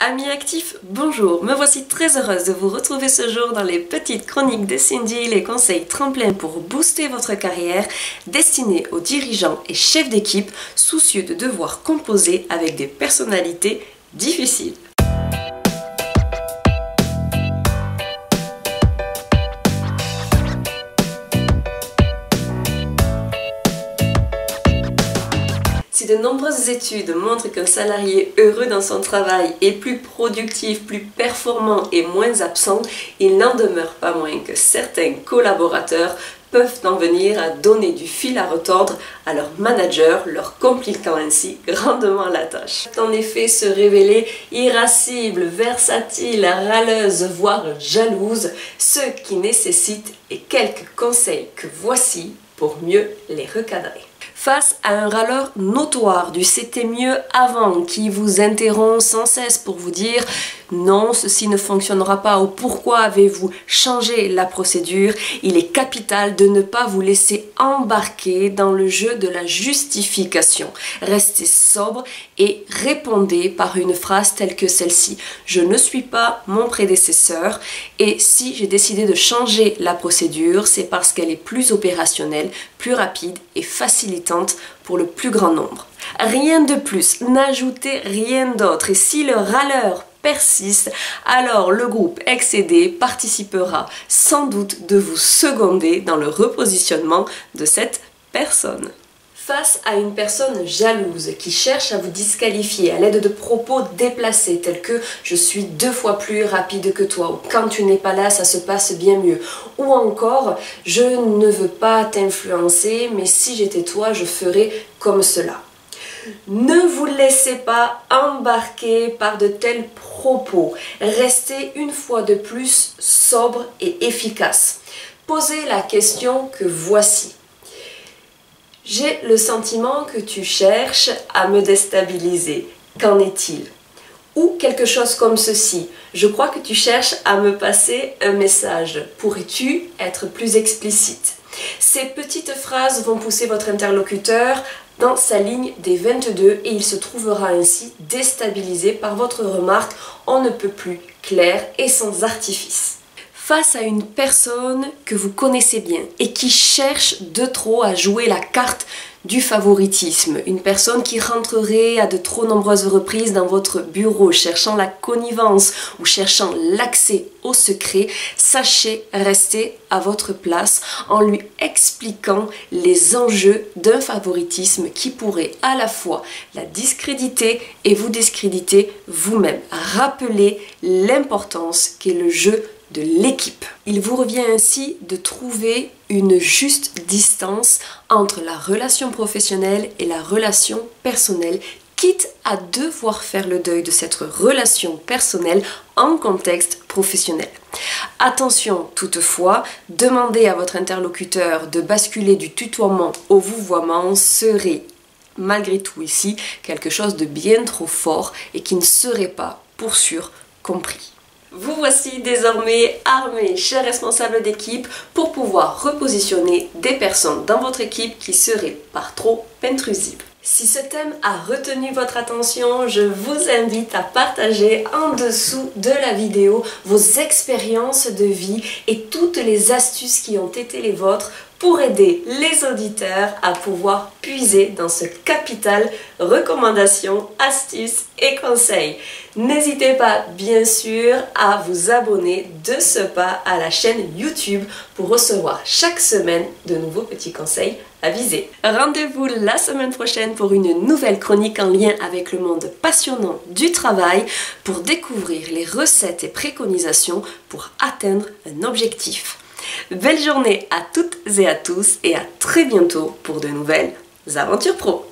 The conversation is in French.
Amis actifs, bonjour, me voici très heureuse de vous retrouver ce jour dans les petites chroniques de Cindy, les conseils tremplins pour booster votre carrière, destinés aux dirigeants et chefs d'équipe soucieux de devoir composer avec des personnalités difficiles. Si de nombreuses études montrent qu'un salarié heureux dans son travail est plus productif, plus performant et moins absent, il n'en demeure pas moins que certains collaborateurs peuvent en venir à donner du fil à retordre à leur manager, leur compliquant ainsi grandement la tâche. En effet, se révéler irascible, versatile, râleuse, voire jalouse, ce qui nécessite quelques conseils que voici pour mieux les recadrer. Face à un râleur notoire du c'était mieux avant qui vous interrompt sans cesse pour vous dire non, ceci ne fonctionnera pas ou pourquoi avez-vous changé la procédure, il est capital de ne pas vous laisser embarquer dans le jeu de la justification. Restez sobre et répondez par une phrase telle que celle-ci. Je ne suis pas mon prédécesseur et si j'ai décidé de changer la procédure, c'est parce qu'elle est plus opérationnelle, plus rapide et facilitante pour le plus grand nombre. Rien de plus, n'ajoutez rien d'autre et si le râleur persiste, alors le groupe excédé participera sans doute de vous seconder dans le repositionnement de cette personne. Face à une personne jalouse qui cherche à vous disqualifier à l'aide de propos déplacés tels que « je suis 2 fois plus rapide que toi » ou « quand tu n'es pas là, ça se passe bien mieux » ou encore « je ne veux pas t'influencer, mais si j'étais toi, je ferais comme cela ». Ne vous laissez pas embarquer par de tels propos. Restez une fois de plus sobre et efficace. Posez la question que voici. J'ai le sentiment que tu cherches à me déstabiliser. Qu'en est-il? Ou quelque chose comme ceci. Je crois que tu cherches à me passer un message. Pourrais-tu être plus explicite? Ces petites phrases vont pousser votre interlocuteur dans sa ligne des 22 et il se trouvera ainsi déstabilisé par votre remarque on ne peut plus claire et sans artifice. Face à une personne que vous connaissez bien et qui cherche de trop à jouer la carte du favoritisme, une personne qui rentrerait à de trop nombreuses reprises dans votre bureau cherchant la connivence ou cherchant l'accès au secret, sachez rester à votre place en lui expliquant les enjeux d'un favoritisme qui pourrait à la fois la discréditer et vous discréditer vous-même. Rappelez l'importance qu'est le jeu de l'équipe. Il vous revient ainsi de trouver une juste distance entre la relation professionnelle et la relation personnelle, quitte à devoir faire le deuil de cette relation personnelle en contexte professionnel. Attention toutefois, demander à votre interlocuteur de basculer du tutoiement au vouvoiement serait malgré tout ici quelque chose de bien trop fort et qui ne serait pas pour sûr compris. Vous voici désormais armés, chers responsables d'équipe, pour pouvoir repositionner des personnes dans votre équipe qui seraient par trop intrusives. Si ce thème a retenu votre attention, je vous invite à partager en dessous de la vidéo vos expériences de vie et toutes les astuces qui ont été les vôtres pour aider les auditeurs à pouvoir puiser dans ce capital recommandations, astuces et conseils. N'hésitez pas bien sûr à vous abonner de ce pas à la chaîne YouTube pour recevoir chaque semaine de nouveaux petits conseils avisés. Rendez-vous la semaine prochaine pour une nouvelle chronique en lien avec le monde passionnant du travail pour découvrir les recettes et préconisations pour atteindre un objectif. Belle journée à toutes et à tous et à très bientôt pour de nouvelles aventures pro.